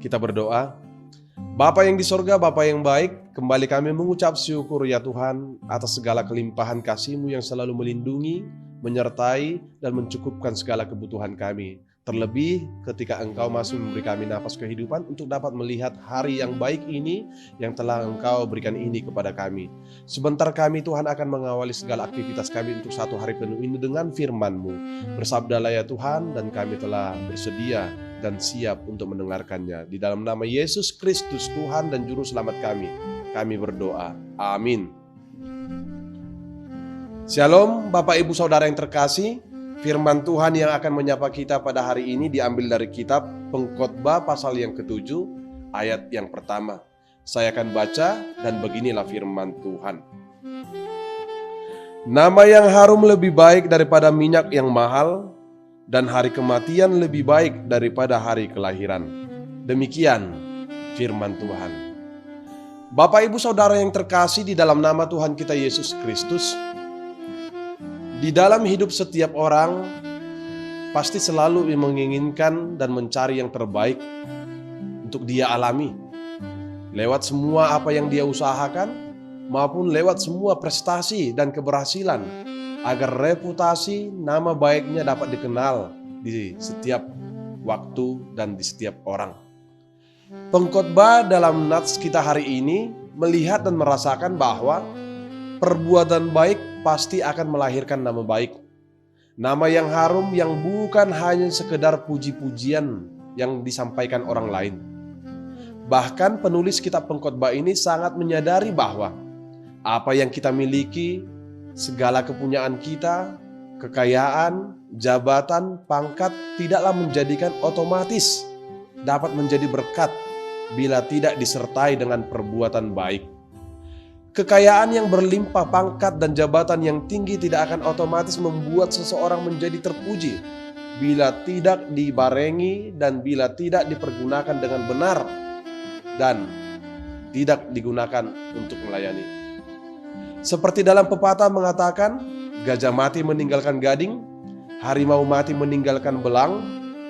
Kita berdoa. Bapa yang di sorga, Bapa yang baik, kembali kami mengucap syukur ya Tuhan atas segala kelimpahan kasih-Mu yang selalu melindungi, menyertai, dan mencukupkan segala kebutuhan kami. Terlebih ketika Engkau masih memberi kami nafas kehidupan untuk dapat melihat hari yang baik ini yang telah Engkau berikan ini kepada kami. Sebentar kami Tuhan akan mengawali segala aktivitas kami untuk satu hari penuh ini dengan firman-Mu. Bersabdalah ya Tuhan, dan kami telah bersedia dan siap untuk mendengarkannya. Di dalam nama Yesus Kristus Tuhan dan Juru Selamat kami berdoa. Amin. Shalom Bapak Ibu Saudara yang terkasih. Firman Tuhan yang akan menyapa kita pada hari ini diambil dari kitab Pengkhotbah pasal yang ke-7 ayat yang pertama. Saya akan baca dan beginilah firman Tuhan. Nama yang harum lebih baik daripada minyak yang mahal, dan hari kematian lebih baik daripada hari kelahiran. Demikian firman Tuhan. Bapak Ibu Saudara yang terkasih di dalam nama Tuhan kita Yesus Kristus, di dalam hidup setiap orang pasti selalu menginginkan dan mencari yang terbaik untuk dia alami. Lewat semua apa yang dia usahakan maupun lewat semua prestasi dan keberhasilan, agar reputasi nama baiknya dapat dikenal di setiap waktu dan di setiap orang. Pengkhotbah dalam nats kita hari ini melihat dan merasakan bahwa perbuatan baik pasti akan melahirkan nama baik. Nama yang harum yang bukan hanya sekedar puji-pujian yang disampaikan orang lain. Bahkan penulis kitab Pengkhotbah ini sangat menyadari bahwa apa yang kita miliki, segala kepunyaan kita, kekayaan, jabatan, pangkat tidaklah menjadikan otomatis dapat menjadi berkat bila tidak disertai dengan perbuatan baik. Kekayaan yang berlimpah, pangkat dan jabatan yang tinggi tidak akan otomatis membuat seseorang menjadi terpuji bila tidak dibarengi dan bila tidak dipergunakan dengan benar dan tidak digunakan untuk melayani. Seperti dalam pepatah mengatakan, gajah mati meninggalkan gading, harimau mati meninggalkan belang,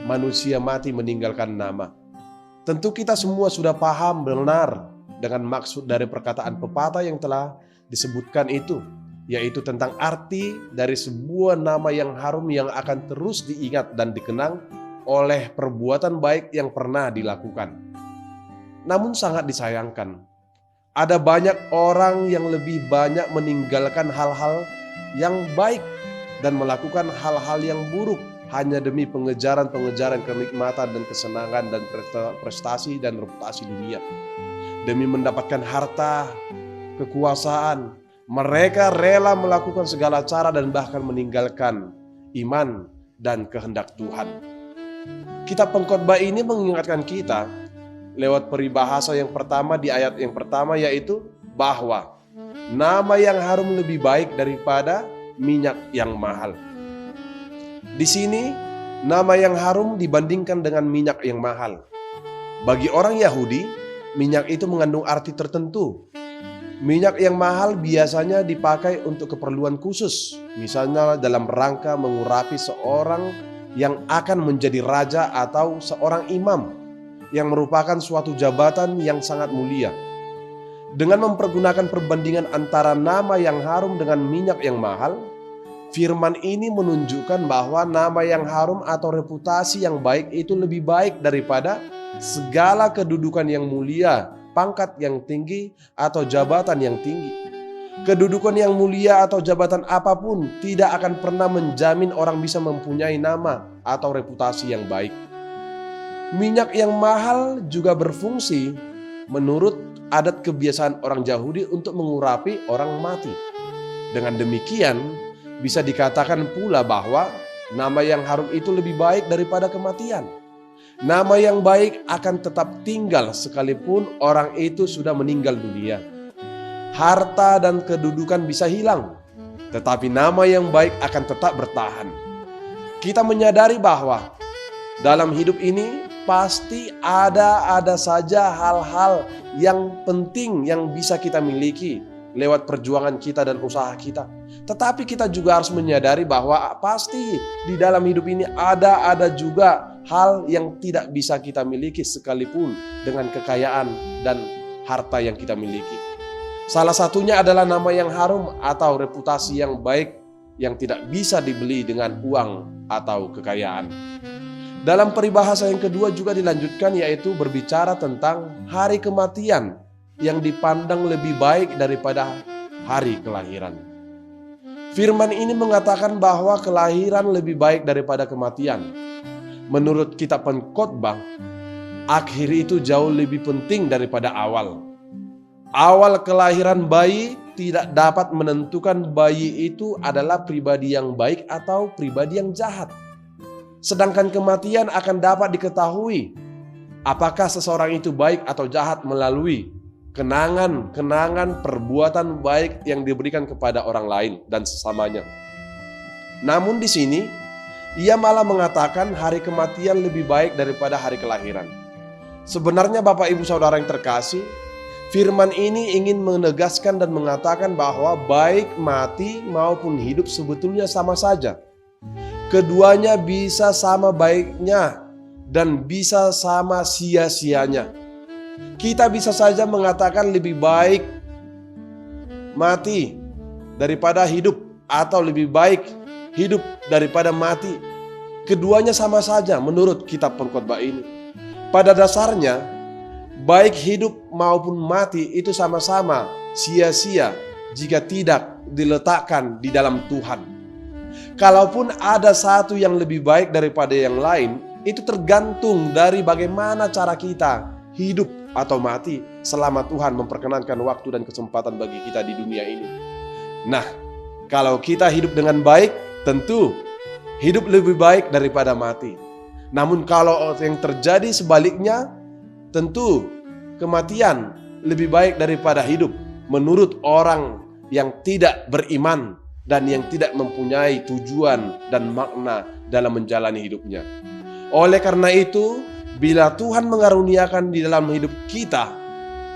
manusia mati meninggalkan nama. Tentu kita semua sudah paham benar dengan maksud dari perkataan pepatah yang telah disebutkan itu, yaitu tentang arti dari sebuah nama yang harum yang akan terus diingat dan dikenang oleh perbuatan baik yang pernah dilakukan. Namun sangat disayangkan, ada banyak orang yang lebih banyak meninggalkan hal-hal yang baik dan melakukan hal-hal yang buruk hanya demi pengejaran kenikmatan dan kesenangan dan prestasi dan reputasi dunia. Demi mendapatkan harta, kekuasaan, mereka rela melakukan segala cara dan bahkan meninggalkan iman dan kehendak Tuhan. Kitab Pengkhotbah ini mengingatkan kita lewat peribahasa yang pertama di ayat yang pertama, yaitu bahwa nama yang harum lebih baik daripada minyak yang mahal. Di sini nama yang harum dibandingkan dengan minyak yang mahal. Bagi orang Yahudi, minyak itu mengandung arti tertentu. Minyak yang mahal biasanya dipakai untuk keperluan khusus, misalnya dalam rangka mengurapi seorang yang akan menjadi raja atau seorang imam, yang merupakan suatu jabatan yang sangat mulia. Dengan mempergunakan perbandingan antara nama yang harum dengan minyak yang mahal, firman ini menunjukkan bahwa nama yang harum atau reputasi yang baik itu lebih baik daripada segala kedudukan yang mulia, pangkat yang tinggi, atau jabatan yang tinggi. Kedudukan yang mulia atau jabatan apapun tidak akan pernah menjamin orang bisa mempunyai nama atau reputasi yang baik. Minyak yang mahal juga berfungsi menurut adat kebiasaan orang Yahudi untuk mengurapi orang mati. Dengan demikian, bisa dikatakan pula bahwa nama yang harum itu lebih baik daripada kematian. Nama yang baik akan tetap tinggal sekalipun orang itu sudah meninggal dunia. Harta dan kedudukan bisa hilang, tetapi nama yang baik akan tetap bertahan. Kita menyadari bahwa dalam hidup ini pasti ada saja hal-hal yang penting yang bisa kita miliki lewat perjuangan kita dan usaha kita. Tetapi kita juga harus menyadari bahwa pasti di dalam hidup ini ada juga hal yang tidak bisa kita miliki sekalipun dengan kekayaan dan harta yang kita miliki. Salah satunya adalah nama yang harum atau reputasi yang baik yang tidak bisa dibeli dengan uang atau kekayaan. Dalam peribahasa yang kedua juga dilanjutkan, yaitu berbicara tentang hari kematian yang dipandang lebih baik daripada hari kelahiran. Firman ini mengatakan bahwa kelahiran lebih baik daripada kematian. Menurut kitab Pengkhotbah, akhir itu jauh lebih penting daripada awal. Awal kelahiran bayi tidak dapat menentukan bayi itu adalah pribadi yang baik atau pribadi yang jahat. Sedangkan kematian akan dapat diketahui apakah seseorang itu baik atau jahat melalui kenangan perbuatan baik yang diberikan kepada orang lain dan sesamanya. Namun di sini ia malah mengatakan hari kematian lebih baik daripada hari kelahiran. Sebenarnya Bapak Ibu Saudara yang terkasih, firman ini ingin menegaskan dan mengatakan bahwa baik mati maupun hidup sebetulnya sama saja. Keduanya bisa sama baiknya dan bisa sama sia-sianya. Kita bisa saja mengatakan lebih baik mati daripada hidup atau lebih baik hidup daripada mati. Keduanya sama saja menurut kitab Pengkhotbah ini. Pada dasarnya, baik hidup maupun mati itu sama-sama sia-sia jika tidak diletakkan di dalam Tuhan. Kalaupun ada satu yang lebih baik daripada yang lain, itu tergantung dari bagaimana cara kita hidup atau mati selama Tuhan memperkenankan waktu dan kesempatan bagi kita di dunia ini. Nah, kalau kita hidup dengan baik, tentu hidup lebih baik daripada mati. Namun kalau yang terjadi sebaliknya, tentu kematian lebih baik daripada hidup menurut orang yang tidak beriman dan yang tidak mempunyai tujuan dan makna dalam menjalani hidupnya. Oleh karena itu, bila Tuhan mengaruniakan di dalam hidup kita,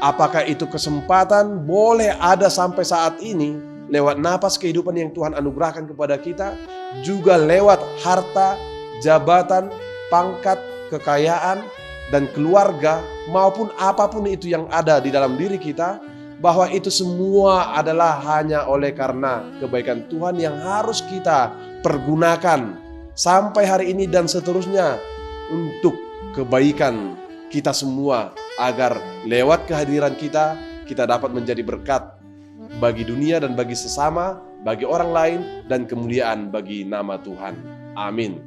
apakah itu kesempatan boleh ada sampai saat ini lewat napas kehidupan yang Tuhan anugerahkan kepada kita, juga lewat harta, jabatan, pangkat, kekayaan, dan keluarga, maupun apapun itu yang ada di dalam diri kita, bahwa itu semua adalah hanya oleh karena kebaikan Tuhan yang harus kita pergunakan sampai hari ini dan seterusnya untuk kebaikan kita semua, agar lewat kehadiran kita dapat menjadi berkat bagi dunia dan bagi sesama, bagi orang lain, dan kemuliaan bagi nama Tuhan. Amin.